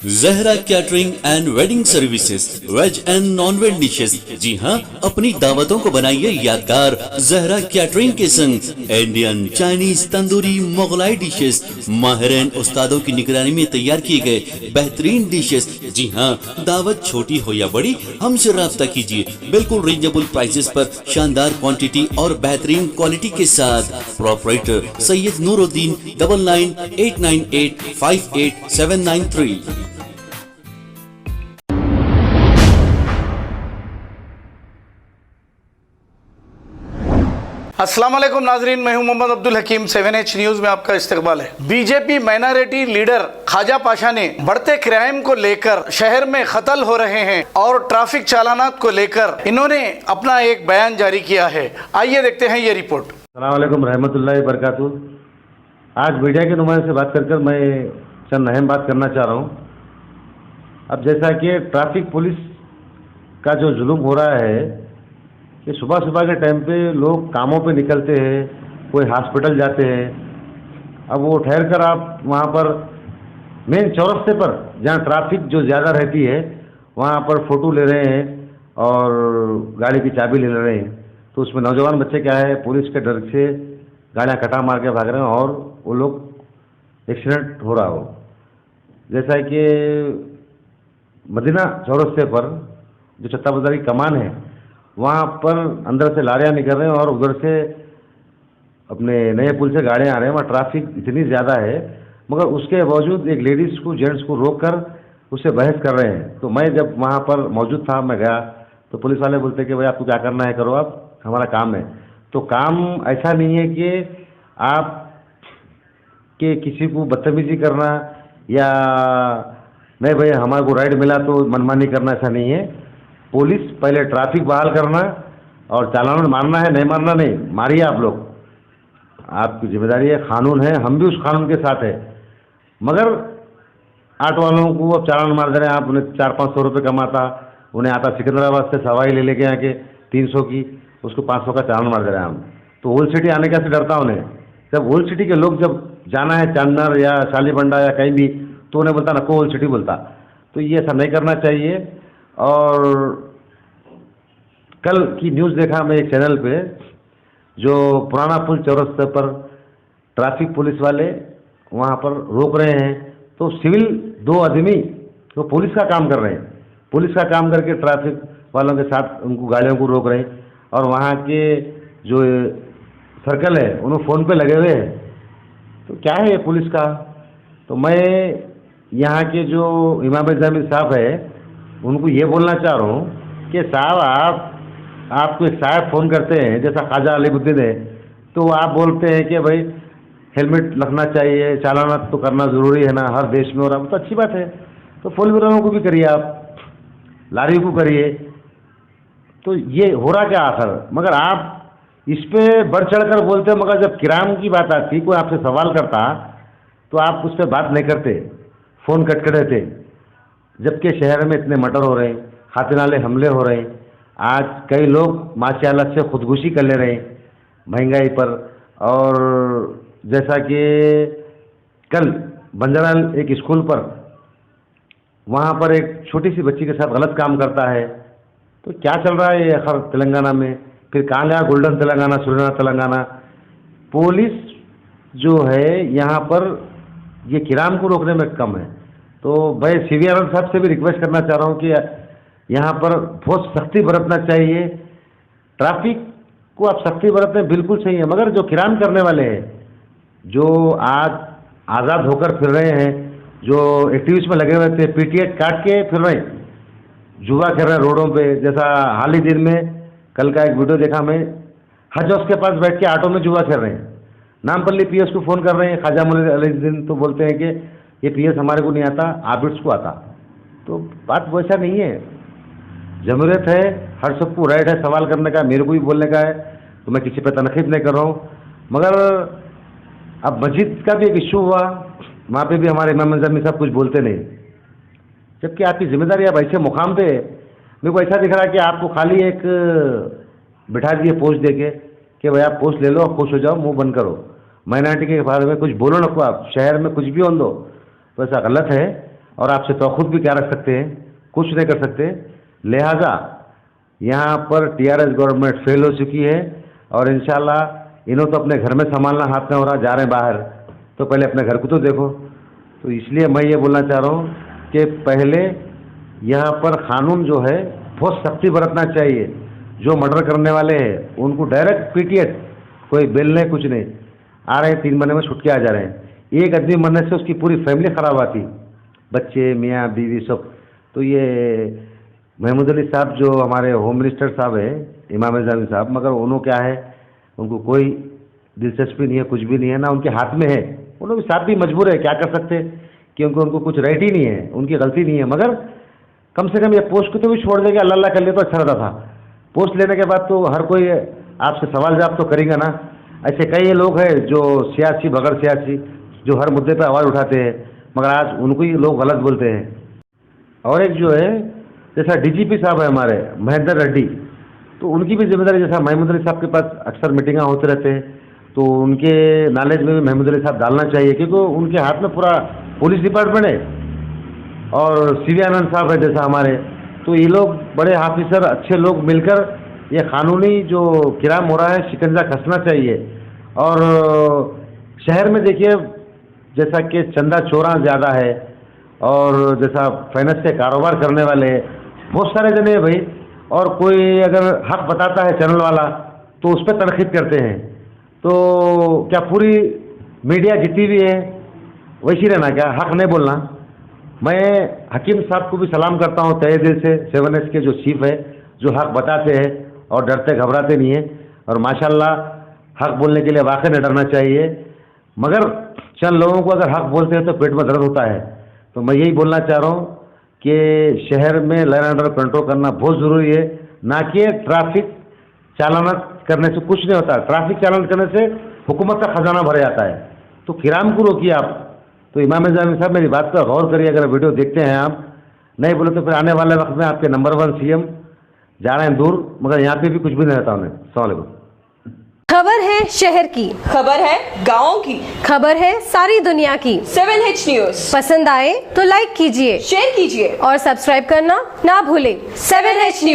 Zahra catering and wedding services, veg and non veg dishes. जी हाँ, अपनी दावतों को बनाइए यादगार जहरा कैटरिंग के संग। Indian, Chinese, tandoori, Mughlai dishes माहिर उस्तादों की निगरानी में तैयार किए गए बेहतरीन डिशेस। जी हाँ, दावत छोटी हो या बड़ी, हमसे राब्ता कीजिए। बिल्कुल रीजनेबल प्राइसेस पर शानदार क्वांटिटी और बेहतरीन क्वालिटी के साथ। प्रोपराइटर सैयद नूरुद्दीन 9989858793। अस्सलाम वालेकुम नाजरीन, मैं हूं मोहम्मद अब्दुल हकीम। 7H न्यूज़ में आपका इस्तकबाल है। BJP minority leader Khwaja Pasha ने बढ़ते क्राइम को लेकर शहर में कत्ल हो रहे हैं और ट्रैफिक चालानात को लेकर इन्होंने अपना एक बयान जारी किया है। आइए देखते हैं ये रिपोर्ट। अस्सलाम वालेकुम रहमतुल्लाहि बरकातुहू। आज मीडिया के नुमाइंदे से बात कर मैं चंद अहम बात करना चाह रहा हूँ। अब जैसा कि ट्रैफिक पुलिस का जो जुल्म हो रहा है कि सुबह सुबह के टाइम पे लोग कामों पे निकलते हैं, कोई हॉस्पिटल जाते हैं। अब वो ठहर कर आप वहाँ पर मेन चौरस्ते पर जहाँ ट्रैफिक जो ज़्यादा रहती है वहाँ पर फ़ोटो ले रहे हैं और गाड़ी की चाबी ले रहे हैं। तो उसमें नौजवान बच्चे क्या है, पुलिस के डर से गाड़ियाँ कटा मार के भाग रहे हैं और वो लोग एक्सीडेंट हो रहा हो। जैसा कि मदीना चौरस्ते पर जो छत्ता बाज़ार की कमान है वहाँ पर अंदर से लारियाँ निकल रहे हैं और उधर से अपने नए पुल से गाड़ियाँ आ रहे हैं। वहाँ ट्रैफिक इतनी ज़्यादा है, मगर उसके बावजूद एक लेडीज़ को, जेंट्स को रोक कर उससे बहस कर रहे हैं। तो मैं जब वहाँ पर मौजूद था, मैं गया तो पुलिस वाले बोलते कि भाई आपको क्या करना है करो, आप हमारा काम है। तो काम ऐसा नहीं है कि आप के किसी को बदतमीजी करना या नहीं भाई हमारे को राइड मिला तो मनमानी करना, ऐसा नहीं है। पुलिस पहले ट्रैफिक बहाल करना और चालान मारना है, नहीं मारना नहीं, मारिए आप लोग, आपकी जिम्मेदारी है, कानून है, हम भी उस कानून के साथ है। मगर ऑटो वालों को अब चालान मार दे रहे हैं। आप उन्हें 400-500 रुपये कमाता, उन्हें आता सिकंदराबाद से सवाई ले लेके आके 300 की, उसको 500 का चालान मार दे रहे हैं हम। तो ओल्ड सिटी आने का से डरता उन्हें। जब ओल्ड सिटी के लोग जब जाना है चांदनर या शालीबंडा या कहीं भी, तो उन्हें बोलता नको ओल्ड सिटी बोलता। तो ये ऐसा नहीं करना चाहिए। और कल की न्यूज़ देखा मैं एक चैनल पे, जो पुराना पुल चौरस्ते पर ट्रैफिक पुलिस वाले वहाँ पर रोक रहे हैं, तो सिविल 2 आदमी तो पुलिस का काम कर रहे हैं, पुलिस का काम करके ट्रैफिक वालों के साथ उनको गाड़ियों को रोक रहे हैं। और वहाँ के जो सर्कल है उन्होंने फ़ोन पे लगे हुए हैं। तो क्या है ये पुलिस का। तो मैं यहाँ के जो इमाम जामिल साहब है उनको ये बोलना चाह रहा हूँ कि साहब आपको एक साहब फ़ोन करते हैं जैसा ख्वाजा अलीमुद्दीन है, तो आप बोलते हैं कि भाई हेलमेट रखना चाहिए, चालाना तो करना ज़रूरी है ना हर देश में, और अब तो अच्छी बात है। तो फोर व्हीलरों को भी करिए, आप लारी को करिए। तो ये हो रहा क्या आखिर। मगर आप इस पर बढ़ चढ़ कर बोलते, मगर जब किराम की बात आती, कोई आपसे सवाल करता तो आप उस पर बात नहीं करते, फ़ोन कट कर देते। जबकि शहर में इतने मर्डर हो रहे हैं, खातिनाले हमले हो रहे हैं, आज कई लोग माशाअल्लाह से खुदकुशी कर ले रहे हैं महंगाई पर। और जैसा कि कल बंजाराल एक स्कूल पर, वहाँ पर एक छोटी सी बच्ची के साथ गलत काम करता है। तो क्या चल रहा है ये आखिर तेलंगाना में। फिर कहाँ गया गोल्डन तेलंगाना, सूर्यनाथ तेलंगाना। पुलिस जो है यहाँ पर ये किराम को रोकने में कम है। तो भाई सीवीआर साहब से भी रिक्वेस्ट करना चाह रहा हूँ कि यहाँ पर बहुत सख्ती बरतना चाहिए। ट्रैफिक को आप सख्ती बरतने बिल्कुल सही है, मगर जो किराम करने वाले हैं, जो आज आज़ाद होकर फिर रहे हैं, जो एक्टिविस्ट में लगे हुए थे, पीटीएच काट के फिर रहे हैं, जुआ कर रहे हैं रोडों पे। जैसा हाल ही दिन में कल का एक वीडियो देखा मैं, हज हाउस के पास बैठ के ऑटो में जुआ कर रहे हैं। नामपल्ली पीएस को फ़ोन कर रहे हैं ख्वाजा अलीमुद्दीन, तो बोलते हैं कि ये पीएस हमारे को नहीं आता, आबिड्स को आता। तो बात वैसा नहीं है। जमहूरियत है, हर सबको राइट है सवाल करने का, मेरे को भी बोलने का है, तो मैं किसी पर तनकीद नहीं कर रहा हूँ। मगर अब मस्जिद का भी एक इशू हुआ, वहाँ पे भी हमारे इमाम जामिल साहब कुछ बोलते नहीं, जबकि आपकी जिम्मेदारी आप ऐसे मुकाम पे। मेरे को ऐसा दिख रहा है कि आपको खाली एक बिठा दिए पोस्ट दे के कि भाई आप पोस्ट ले लो, खुश हो जाओ, मुंह बंद करो, माइनॉरिटी के बारे में कुछ बोलो ना को, आप शहर में कुछ भी होने दो। तो ऐसा गलत है। और आपसे तवख्कुफ भी क्या रख सकते हैं, कुछ नहीं कर सकते। लिहाजा यहाँ पर टीआरएस गवर्नमेंट फेल हो चुकी है और इंशाल्लाह इन्हों तो अपने घर में संभालना हाथ में हो रहा, जा रहे हैं बाहर, तो पहले अपने घर को तो देखो। तो इसलिए मैं ये बोलना चाह रहा हूँ कि पहले यहाँ पर कानून जो है बहुत सख्ती बरतना चाहिए। जो मर्डर करने वाले हैं उनको डायरेक्ट पीटीएस, कोई बेल नहीं, कुछ नहीं, आ रहे हैं 3 महीने में छुट के आ जा रहे हैं। एक आदमी मरने से उसकी पूरी फैमिली ख़राब आती, बच्चे, मियाँ बीवी सब। तो ये महमूद अली साहब जो हमारे होम मिनिस्टर साहब है, इमाम जामी साहब, मगर उन्होंने क्या है, उनको कोई दिलचस्पी नहीं है, कुछ भी नहीं है, ना उनके हाथ में है। उन्होंने साथ भी मजबूर है, क्या कर सकते, क्योंकि उनको कुछ राइट ही नहीं है, उनकी गलती नहीं है। मगर कम से कम ये पोस्ट को तो भी छोड़ देंगे, अल्लाह अल्लाह कर ले तो अच्छा रहता था। पोस्ट लेने के बाद तो हर कोई आपसे सवाल जवाब तो करेगा ना। ऐसे कई लोग हैं जो सियासी बगैर सियासी जो हर मुद्दे पर आवाज़ उठाते हैं, मगर आज उनको ही लोग गलत बोलते हैं। और एक जो है जैसा डीजीपी साहब है हमारे महेंद्र रेड्डी, तो उनकी भी जिम्मेदारी, जैसा महमूद अली साहब के पास अक्सर मीटिंग होते रहते हैं, तो उनके नॉलेज में भी महमूद अली साहब डालना चाहिए, क्योंकि उनके हाथ में पूरा पुलिस डिपार्टमेंट है। और सीवी आनंद साहब है जैसा हमारे, तो ये लोग बड़े ऑफिसर, अच्छे लोग मिलकर ये कानूनी जो किराम हो रहा है शिकंजा कसना चाहिए। और शहर में देखिए जैसा कि चंदा चोरा ज़्यादा है, और जैसा फाइनेंस के कारोबार करने वाले बहुत सारे जने हैं भाई, और कोई अगर हक बताता है चैनल वाला तो उस पर तनकीद करते हैं। तो क्या पूरी मीडिया जितनी भी है वैसी रहना, क्या हक नहीं बोलना? मैं हकीम साहब को भी सलाम करता हूँ तहे दिल से, 7H के जो चीफ है, जो हक बताते हैं और डरते घबराते नहीं है। और माशाल्लाह हक बोलने के लिए वाकई नहीं डरना चाहिए, मगर चंद लोगों को अगर हक बोलते हैं तो पेट में दर्द होता है। तो मैं यही बोलना चाह रहा हूँ कि शहर में लैंड ऑर्डर कंट्रोल करना बहुत ज़रूरी है, ना कि ट्रैफिक चालान करने से कुछ नहीं होता। ट्रैफिक चालान करने से हुकूमत का खजाना भर जाता है। तो किराम को रोकिए आप। तो इमाम जामी साहब मेरी बात पर गौर करिए, अगर वीडियो देखते हैं आप, नहीं बोले तो फिर आने वाले वक्त में आपके नंबर 1 CM जा रहे हैं दूर, मगर यहाँ पे भी कुछ भी नहीं रहता उन्हें। अस्सलाम वालेकुम। खबर है शहर की, खबर है गाँव की, खबर है सारी दुनिया की। 7H न्यूज पसंद आए तो लाइक कीजिए, शेयर कीजिए और सब्सक्राइब करना ना भूलें। 7H news.